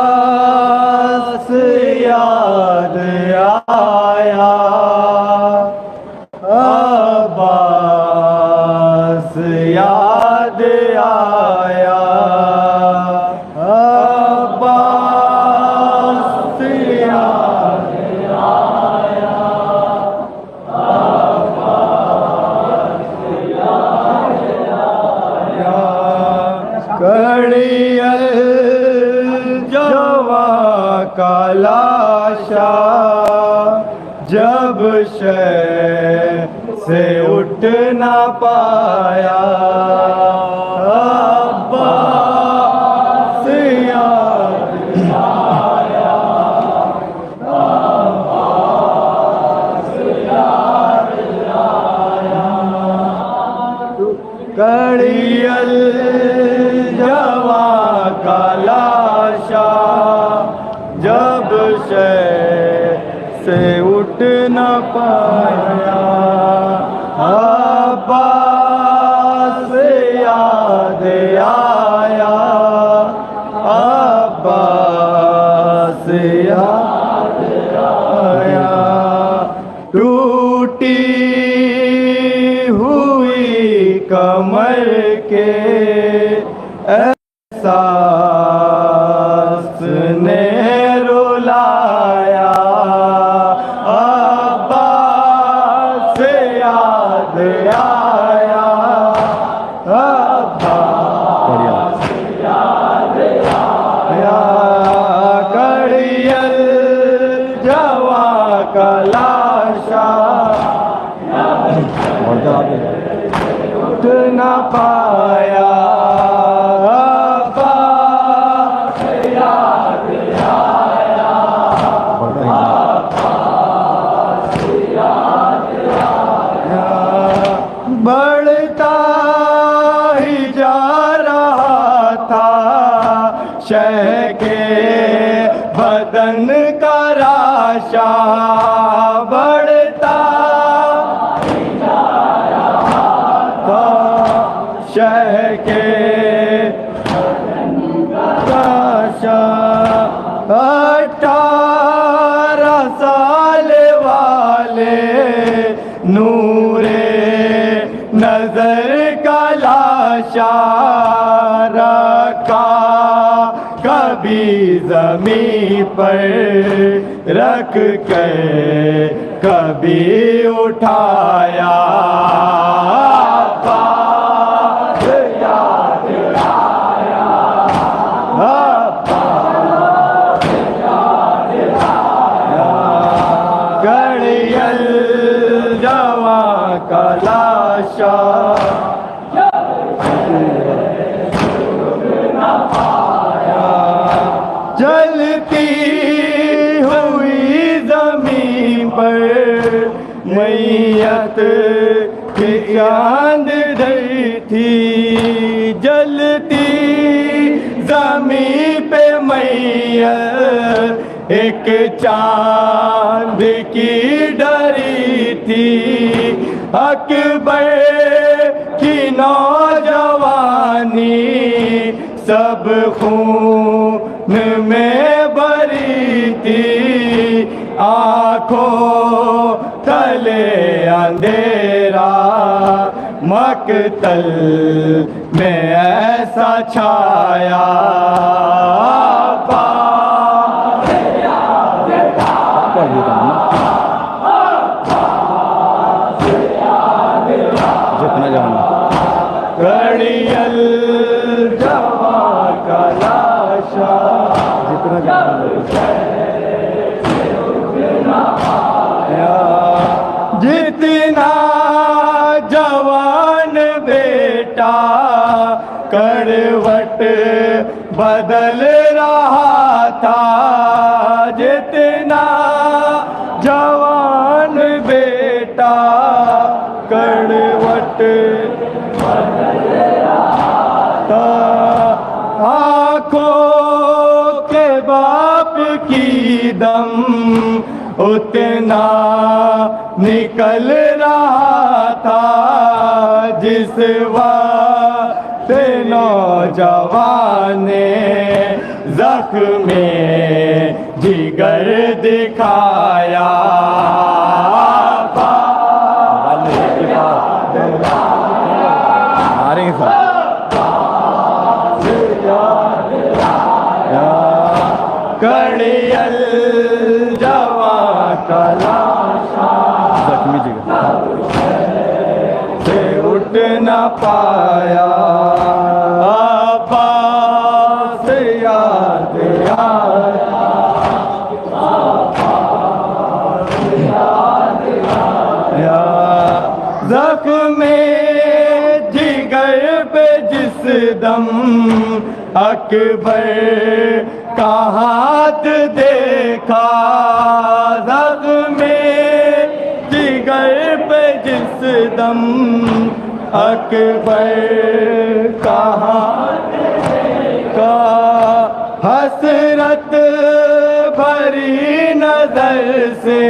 अब्बास याद आया, अब्बास याद आया, अब्बास याद आया, अब्बास याद आया। कड़ियल जवा का लाशा जब शय से उठ ना पाया, अब्बास याद आया, अब्बास याद आया। कड़ियल जवा का लाशा जब शय से उठ न पाया, अब्बास याद आया, अब्बास याद आया। टूटी हुई कमर के एहसास ने रुलाया, अब्बास याद आया, अब्बास याद आया। कड़ियल जवा का लाशा उठ न पाया, अब्बास याद आया, अब्बास याद आया। बढ़ता ही जा रहा था शह के बदन का राशा, बढ़ता ही जा रहा था शह के बदन का राशा। 18 साल वाले नूरे नजर का लाशा रखा कभी ज़मीं पर रख कर कभी उठाया, अब्बास याद आया, अब्बास याद आया। कड़ियल जवा का लाशा जलती हुई ज़मीन पर मैयत की चांद धरी थी, जलती ज़मीन पे मैयत एक चांद की डरी थी। अकबर की नौजवानी सब खून में भरी थी, आँखों तले अंधेरा मकतल में ऐसा छाया, अब्बास याद आया, अब्बास याद आया। जितना जाना कड़ियल जवा का लाशा जितना जितना जवान बेटा करवट बदल रहा था, जितना जवान बेटा करवट बदल रहा था। आँखों के बाप की दम उतना निकल रहा था जिस नौजवान ने जख्मे जिगर दिखाया। कड़ियल जवा कलाशा जख्मी जिगर से उठ न पाया। अब्बास याद आया। ज़ख्मे जिगर पे जिस दम अकबर का हाथ देखा। ज़ख्मे जिगर पे जिस दम अकबर का हाथ देखा। हसरत भरी नजर से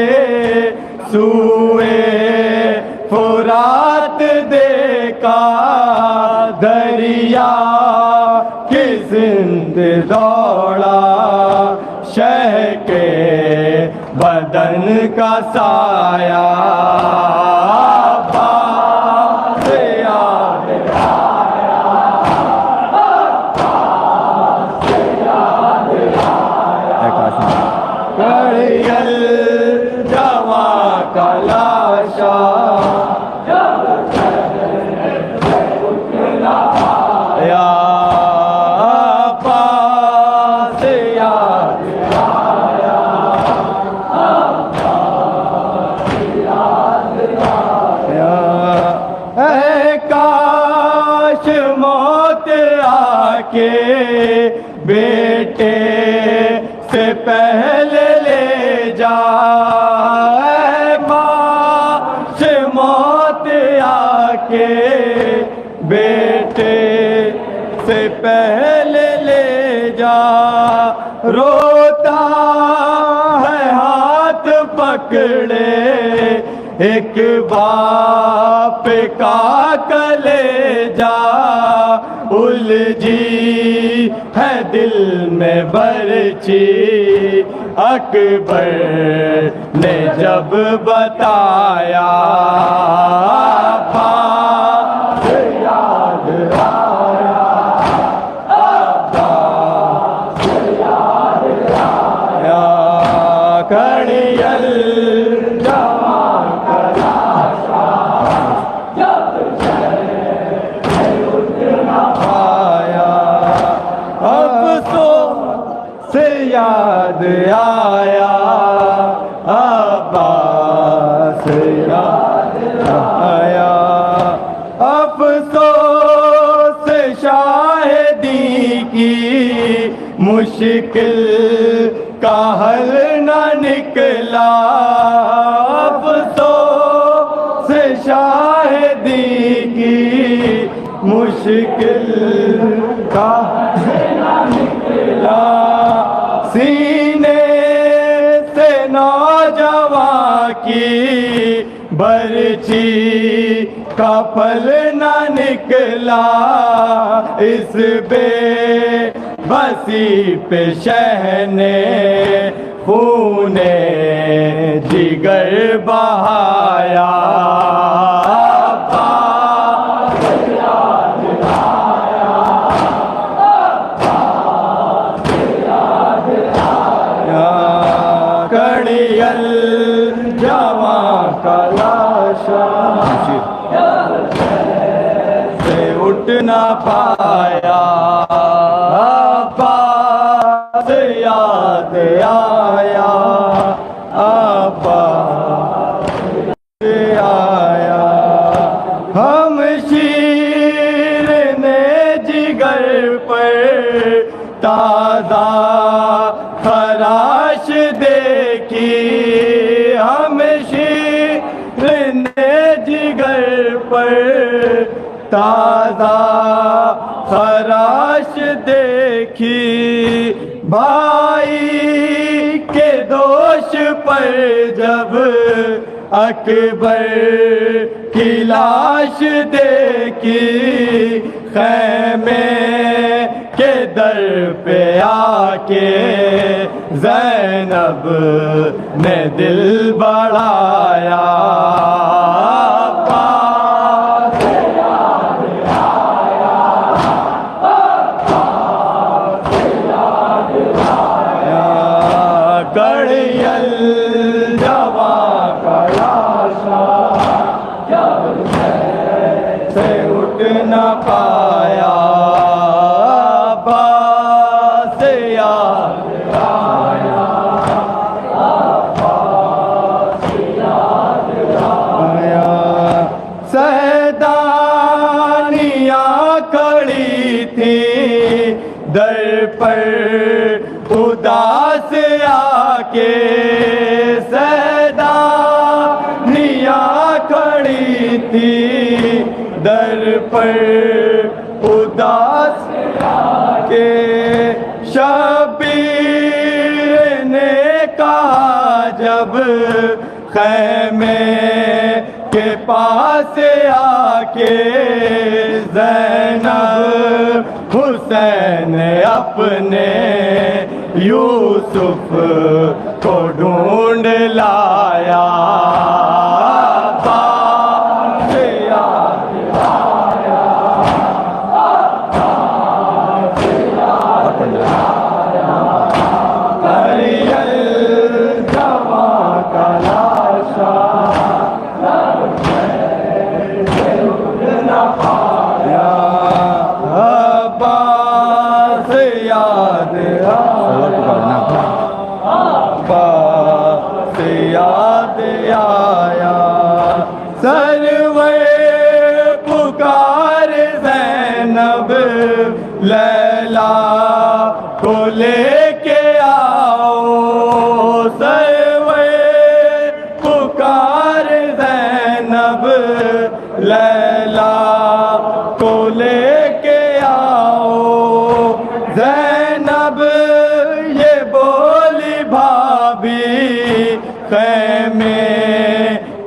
सूए फुरात देखा। दरिया की जिंद दौड़ा शह के बदन का साया। अब्बास याद आया। अब्बास याद आया। कड़ियल जवा का लाशा या अब्बास याद आया। अब्बास याद आया। ऐ काश मौत आके बेटे से पहले ले जाए। माँ से मौत आके बेटे से पहले ले जा। रोता है हाथ पकड़े एक बाप का कलेजा। उलझी है दिल में बरछी अकबर ने जब बताया। अब्बास याद आया। अब्बास याद आया। कड़ियल जवा का लाशा जब से उठ न पाया। अफसोस से याद आया। अब्बास याद आया। अफसोस शाहिदी की मुश्किल का हल न निकला। अफसोस शाहिदी की मुश्किल का हल न निकला। सीने से नौजवान की बरछी का फल न निकला। इस बेबसी पे शहने खूने जिगर बहाया। अब्बास याद आया। अब्बास याद आया। कड़ियल जवा का लाशा से उठ न पाया। अब्बास याद आया। अब्बास आया। हम शीर ने जिगर पर ताज़ा खराश देखी। हम शीर ने जिगर पर ताज़ा खराश देखी। भाई के दोष पर जब अकबर की लाश देखी। खैमे के दर पे आके ज़ैनब ने दिल बढ़ाया। कड़ियल जवा का लाशा से उठ न पाया। अब्बास याद आया, अब्बास याद आया। सहदानियाँ खड़ी थी दर पर उदास आके। सहदानियाँ खड़ी थी दर पर उदास आके। शबीर ने कहा जब खैमे के पास आके, ज़ैनब हुसैन अपने यूसुफ को ढूंढ लाया। बात याद आया, बात याद आया। कड़ियल जवा का लाशा न पाया। अब्बास याद आया, अब्बास याद आया। सरवर पुकार ज़ैनब लैला को लेके आओ। सरवर पुकार ज़ैनब लैला को लेके आओ। ज़ैनब ये बोली भाभी खैमे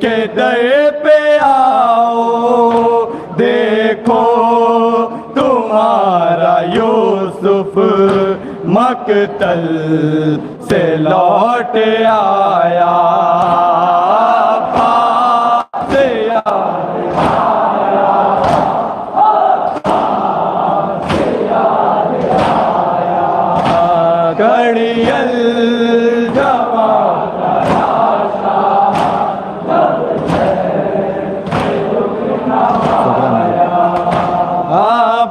के दर पे आओ। देखो तुम्हारा यूसुफ मकतल से लौट आया। बात याद आया, बात याद आया। कड़ियल जवा का लाशा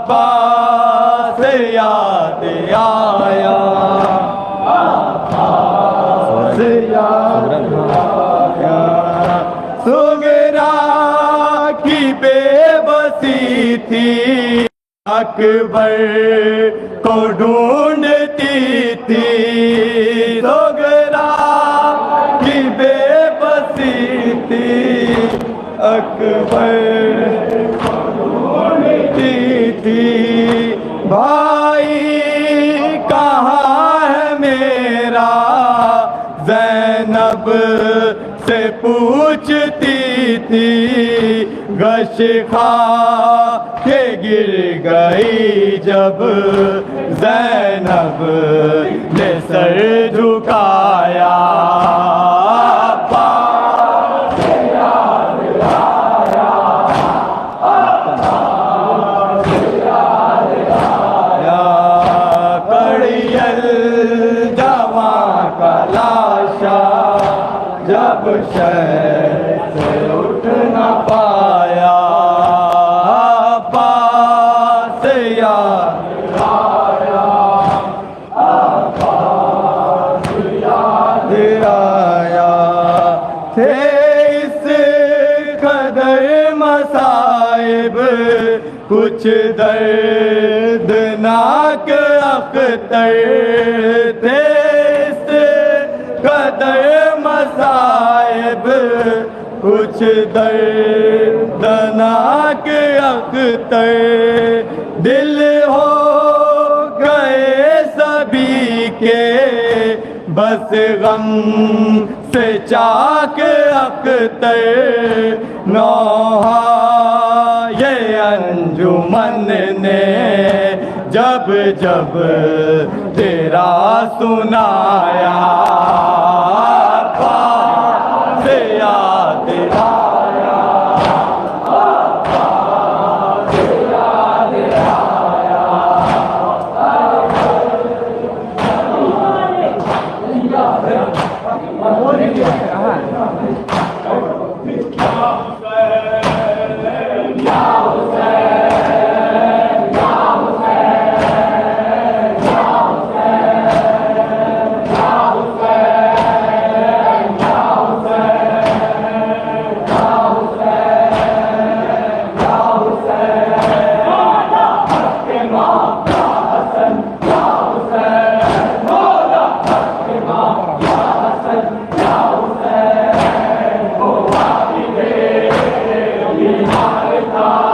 अब्बास याद आया, अब्बास याद आया। सुगरा की बेबसी थी अकबर को ढूंढती थी। सुगरा की बेबसी थी अकबर थी। भाई कहाँ है मेरा, ज़ैनब से पूछती थी। गश खा के गिर गई जब ज़ैनब ने सर झुकाया। जब शहर से उठ न पाया। अब्बास याद आया, अब्बास याद आया। थे इस कदर मसाइब कुछ दर्दनाक अख्तर थे। इस कदर मसाइब कुछ दर्दनाक अख्तर। दिल हो गए सभी के बस गम से चाक अख्तर। नौहा ये अंजुम अंजुमन ने जब जब तेरा सुनाया पास याद आया, पास याद आया। Hare Krishna